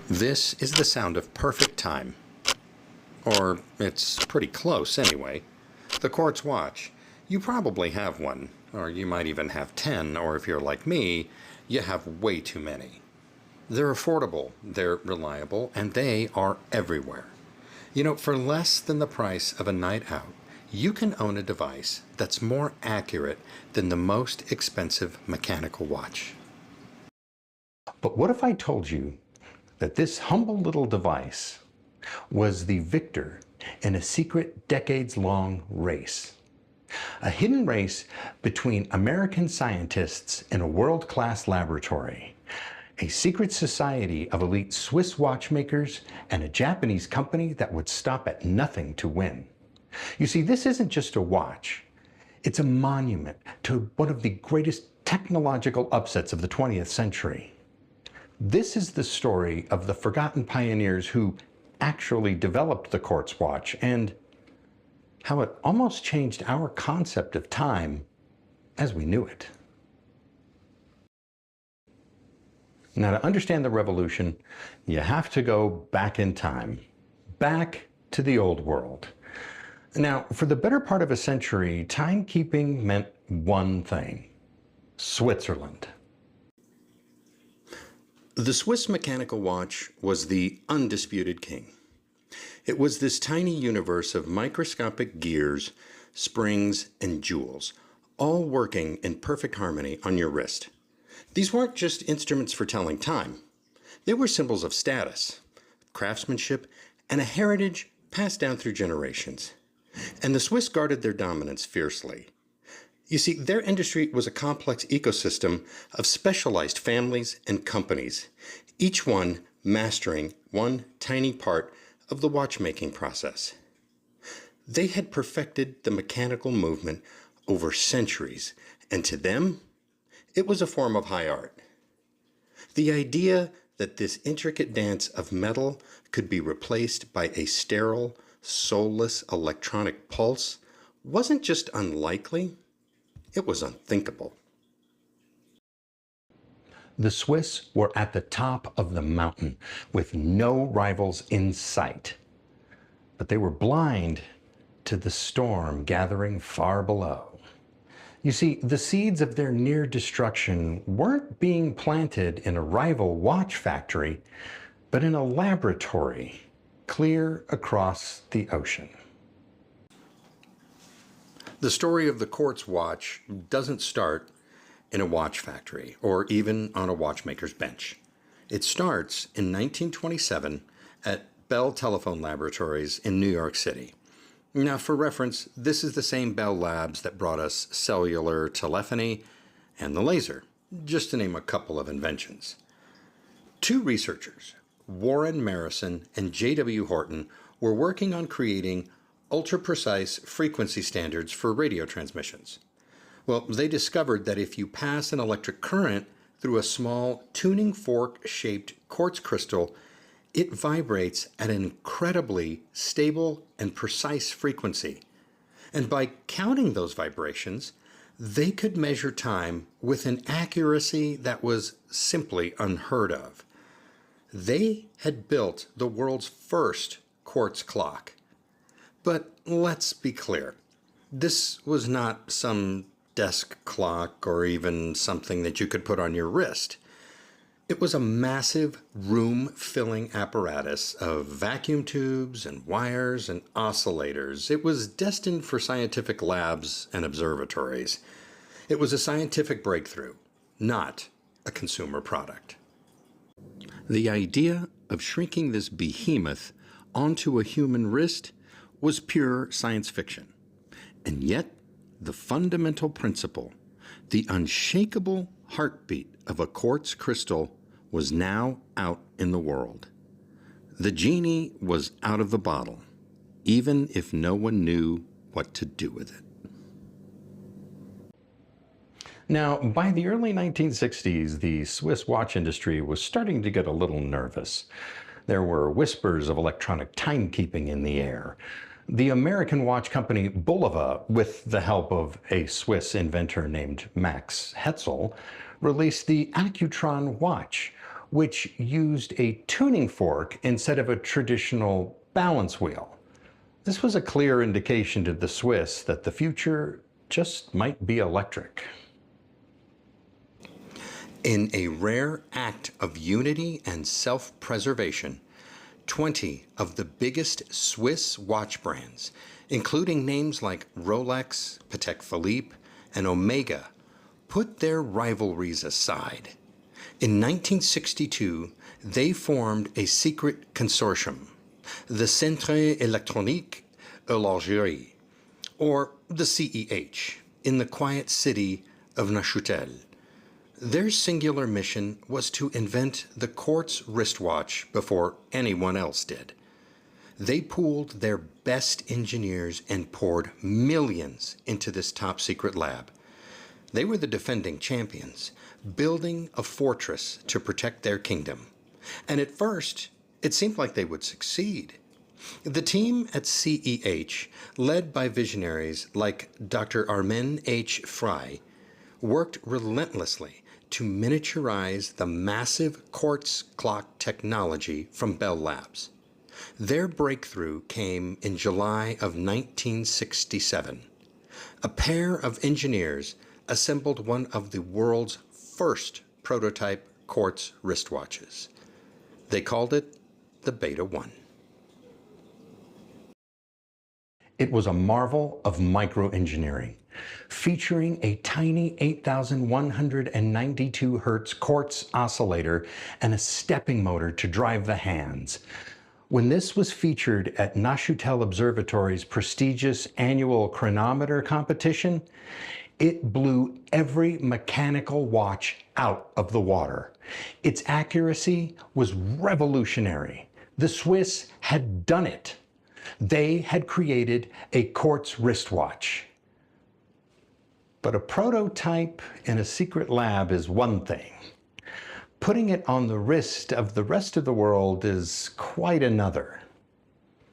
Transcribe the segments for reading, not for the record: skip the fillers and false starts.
This is the sound of perfect time. Or it's pretty close anyway. The Quartz watch. You probably have one, or you might even have 10, or if you're like me, you have way too many. They're affordable, they're reliable, and they are everywhere. You know, for less than the price of a night out, you can own a device that's more accurate than the most expensive mechanical watch. But what if I told you that this humble little device was the victor in a secret decades-long race? A hidden race between American scientists in a world-class laboratory, a secret society of elite Swiss watchmakers, and a Japanese company that would stop at nothing to win. You see, this isn't just a watch. It's a monument to one of the greatest technological upsets of the 20th century. This is the story of the forgotten pioneers who actually developed the Quartz watch and how it almost changed our concept of time as we knew it. Now, to understand the revolution, you have to go back in time, back to the old world. Now, for the better part of a century, timekeeping meant one thing: Switzerland. The Swiss mechanical watch was the undisputed king. It was this tiny universe of microscopic gears, springs, and jewels, all working in perfect harmony on your wrist. These weren't just instruments for telling time. They were symbols of status, craftsmanship, and a heritage passed down through generations. And the Swiss guarded their dominance fiercely. You see, their industry was a complex ecosystem of specialized families and companies, each one mastering one tiny part of the watchmaking process. They had perfected the mechanical movement over centuries, and to them, it was a form of high art. The idea that this intricate dance of metal could be replaced by a sterile, soulless electronic pulse wasn't just unlikely, it was unthinkable. The Swiss were at the top of the mountain with no rivals in sight. But they were blind to the storm gathering far below. You see, the seeds of their near destruction weren't being planted in a rival watch factory, but in a laboratory clear across the ocean. The story of the Quartz watch doesn't start in a watch factory or even on a watchmaker's bench. It starts in 1927 at Bell Telephone Laboratories in New York City. Now, for reference, this is the same Bell Labs that brought us cellular telephony and the laser, just to name a couple of inventions. Two researchers, Warren Marison and J.W. Horton, were working on creating ultra-precise frequency standards for radio transmissions. Well, they discovered that if you pass an electric current through a small tuning fork-shaped quartz crystal, it vibrates at an incredibly stable and precise frequency. And by counting those vibrations, they could measure time with an accuracy that was simply unheard of. They had built the world's first quartz clock. But let's be clear, this was not some desk clock or even something that you could put on your wrist. It was a massive room-filling apparatus of vacuum tubes and wires and oscillators. It was destined for scientific labs and observatories. It was a scientific breakthrough, not a consumer product. The idea of shrinking this behemoth onto a human wrist was pure science fiction. And yet, the fundamental principle, the unshakable heartbeat of a quartz crystal, was now out in the world. The genie was out of the bottle, even if no one knew what to do with it. Now, by the early 1960s, the Swiss watch industry was starting to get a little nervous. There were whispers of electronic timekeeping in the air. The American watch company Bulova, with the help of a Swiss inventor named Max Hetzel, released the Accutron watch, which used a tuning fork instead of a traditional balance wheel. This was a clear indication to the Swiss that the future just might be electric. In a rare act of unity and self-preservation, 20 of the biggest Swiss watch brands, including names like Rolex, Patek Philippe, and Omega, put their rivalries aside. In 1962, they formed a secret consortium, the Centre Électronique Horlogerie, or the CEH, in the quiet city of Neuchâtel. Their singular mission was to invent the Quartz wristwatch before anyone else did. They pooled their best engineers and poured millions into this top secret lab. They were the defending champions, building a fortress to protect their kingdom. And at first, it seemed like they would succeed. The team at CEH, led by visionaries like Dr. Armin H. Frey, worked relentlessly to miniaturize the massive quartz clock technology from Bell Labs. Their breakthrough came in July of 1967. A pair of engineers assembled one of the world's first prototype quartz wristwatches. They called it the Beta 1. It was a marvel of microengineering, featuring a tiny 8,192 Hertz quartz oscillator and a stepping motor to drive the hands. When this was featured at Neuchâtel Observatory's prestigious annual chronometer competition, it blew every mechanical watch out of the water. Its accuracy was revolutionary. The Swiss had done it. They had created a quartz wristwatch. But a prototype in a secret lab is one thing. Putting it on the wrist of the rest of the world is quite another.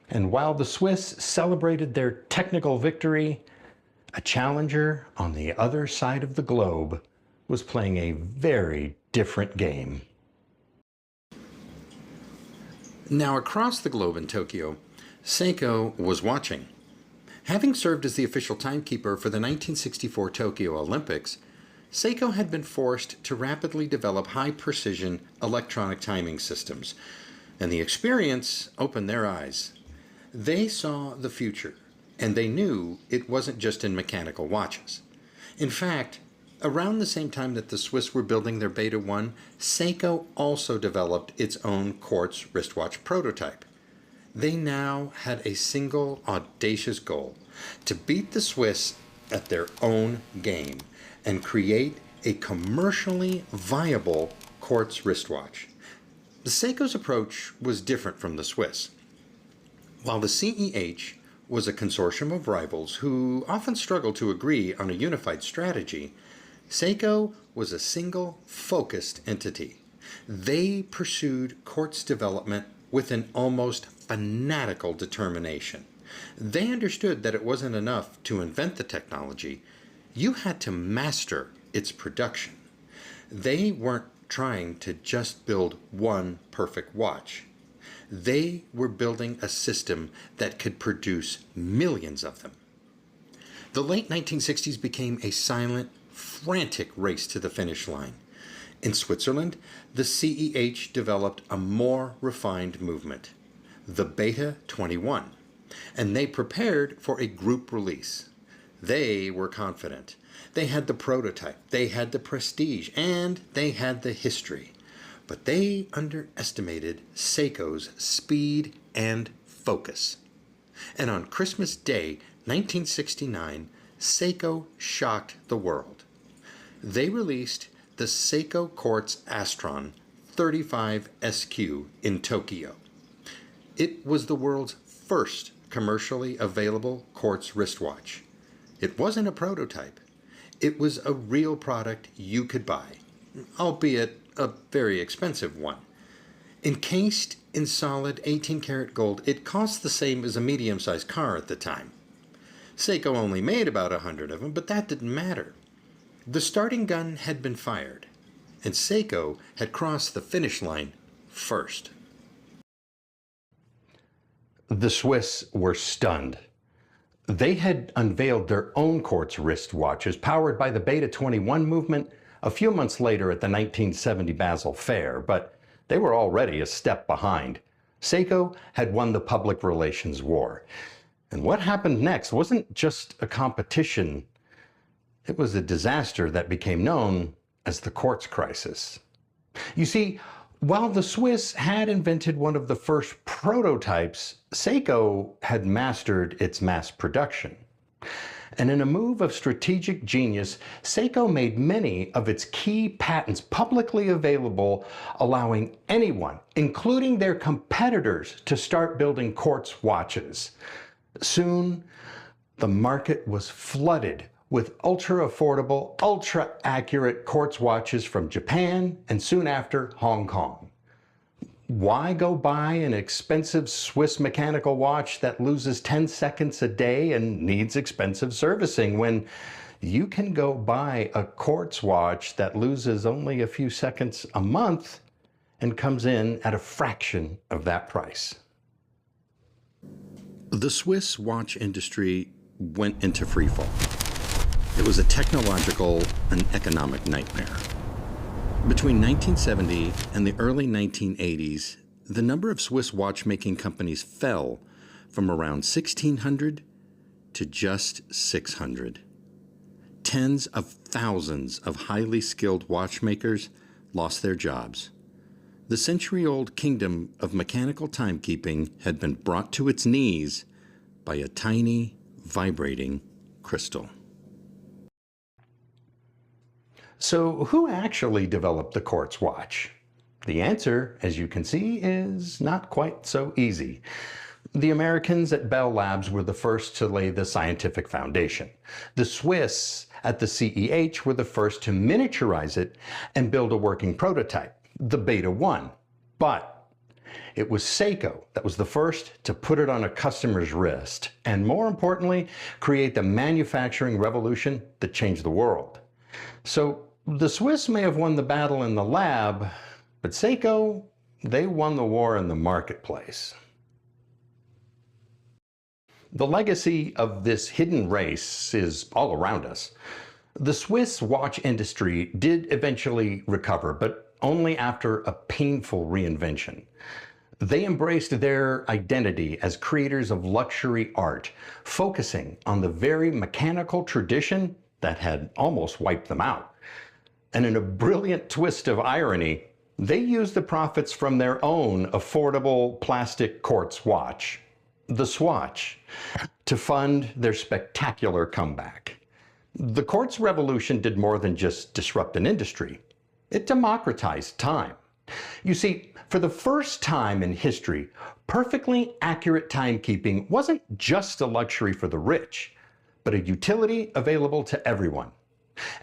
And while the Swiss celebrated their technical victory, a challenger on the other side of the globe was playing a very different game. Now, across the globe in Tokyo, Seiko was watching. Having served as the official timekeeper for the 1964 Tokyo Olympics, Seiko had been forced to rapidly develop high-precision electronic timing systems, and the experience opened their eyes. They saw the future, and they knew it wasn't just in mechanical watches. In fact, around the same time that the Swiss were building their Beta 1, Seiko also developed its own quartz wristwatch prototype. They now had a single audacious goal: to beat the Swiss at their own game and create a commercially viable quartz wristwatch. The Seiko's approach was different from the Swiss. While the CEH was a consortium of rivals who often struggled to agree on a unified strategy, Seiko was a single, focused entity. They pursued quartz development with an almost fanatical determination. They understood that it wasn't enough to invent the technology. You had to master its production. They weren't trying to just build one perfect watch. They were building a system that could produce millions of them. The late 1960s became a silent, frantic race to the finish line. In Switzerland, the CEH developed a more refined movement, the Beta 21, and they prepared for a group release. They were confident. They had the prototype, they had the prestige, and they had the history. But they underestimated Seiko's speed and focus. And on Christmas Day, 1969, Seiko shocked the world. They released the Seiko Quartz Astron 35 SQ in Tokyo. It was the world's first commercially available quartz wristwatch. It wasn't a prototype. It was a real product you could buy, albeit a very expensive one. Encased in solid 18-karat gold, it cost the same as a medium-sized car at the time. Seiko only made about 100 of them, but that didn't matter. The starting gun had been fired, and Seiko had crossed the finish line first. The Swiss were stunned. They had unveiled their own Quartz wristwatches powered by the Beta 21 movement a few months later at the 1970 Basel Fair, but they were already a step behind. Seiko had won the public relations war. And what happened next wasn't just a competition, it was a disaster that became known as the Quartz crisis. You see, while the Swiss had invented one of the first prototypes, Seiko had mastered its mass production. And in a move of strategic genius, Seiko made many of its key patents publicly available, allowing anyone, including their competitors, to start building Quartz watches. Soon, the market was flooded with ultra-affordable, ultra-accurate Quartz watches from Japan and soon after Hong Kong. Why go buy an expensive Swiss mechanical watch that loses 10 seconds a day and needs expensive servicing when you can go buy a Quartz watch that loses only a few seconds a month and comes in at a fraction of that price? The Swiss watch industry went into freefall. It was a technological and economic nightmare. Between 1970 and the early 1980s, the number of Swiss watchmaking companies fell from around 1,600 to just 600. Tens of thousands of highly skilled watchmakers lost their jobs. The century-old kingdom of mechanical timekeeping had been brought to its knees by a tiny, vibrating crystal. So who actually developed the Quartz watch? The answer, as you can see, is not quite so easy. The Americans at Bell Labs were the first to lay the scientific foundation. The Swiss at the CEH were the first to miniaturize it and build a working prototype, the Beta 1. But it was Seiko that was the first to put it on a customer's wrist, and more importantly, create the manufacturing revolution that changed the world. So the Swiss may have won the battle in the lab, but Seiko, they won the war in the marketplace. The legacy of this hidden race is all around us. The Swiss watch industry did eventually recover, but only after a painful reinvention. They embraced their identity as creators of luxury art, focusing on the very mechanical tradition that had almost wiped them out. And in a brilliant twist of irony, they used the profits from their own affordable plastic Quartz watch, the Swatch, to fund their spectacular comeback. The Quartz revolution did more than just disrupt an industry. It democratized time. You see, for the first time in history, perfectly accurate timekeeping wasn't just a luxury for the rich, but a utility available to everyone.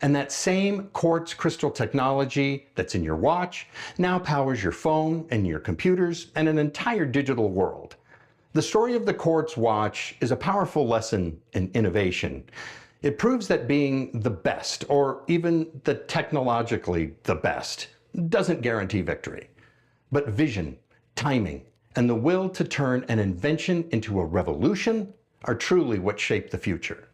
And that same Quartz crystal technology that's in your watch now powers your phone and your computers and an entire digital world. The story of the Quartz watch is a powerful lesson in innovation. It proves that being the best, or even the technologically the best, doesn't guarantee victory. But vision, timing, and the will to turn an invention into a revolution are truly what shaped the future.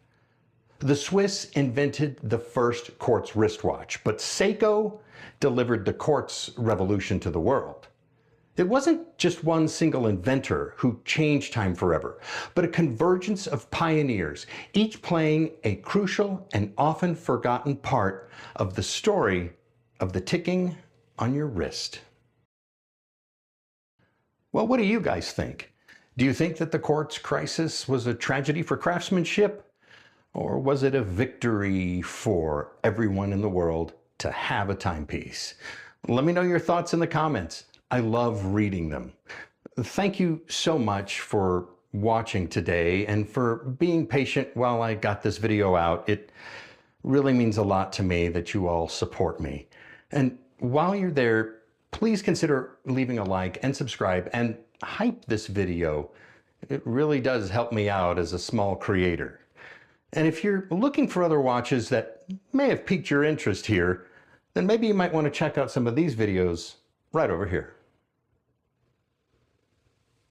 The Swiss invented the first Quartz wristwatch, but Seiko delivered the Quartz revolution to the world. It wasn't just one single inventor who changed time forever, but a convergence of pioneers, each playing a crucial and often forgotten part of the story of the ticking on your wrist. Well, what do you guys think? Do you think that the Quartz crisis was a tragedy for craftsmanship? Or was it a victory for everyone in the world to have a timepiece? Let me know your thoughts in the comments. I love reading them. Thank you so much for watching today and for being patient while I got this video out. It really means a lot to me that you all support me. And while you're there, please consider leaving a like and subscribe and hype this video. It really does help me out as a small creator. And if you're looking for other watches that may have piqued your interest here, then maybe you might want to check out some of these videos right over here.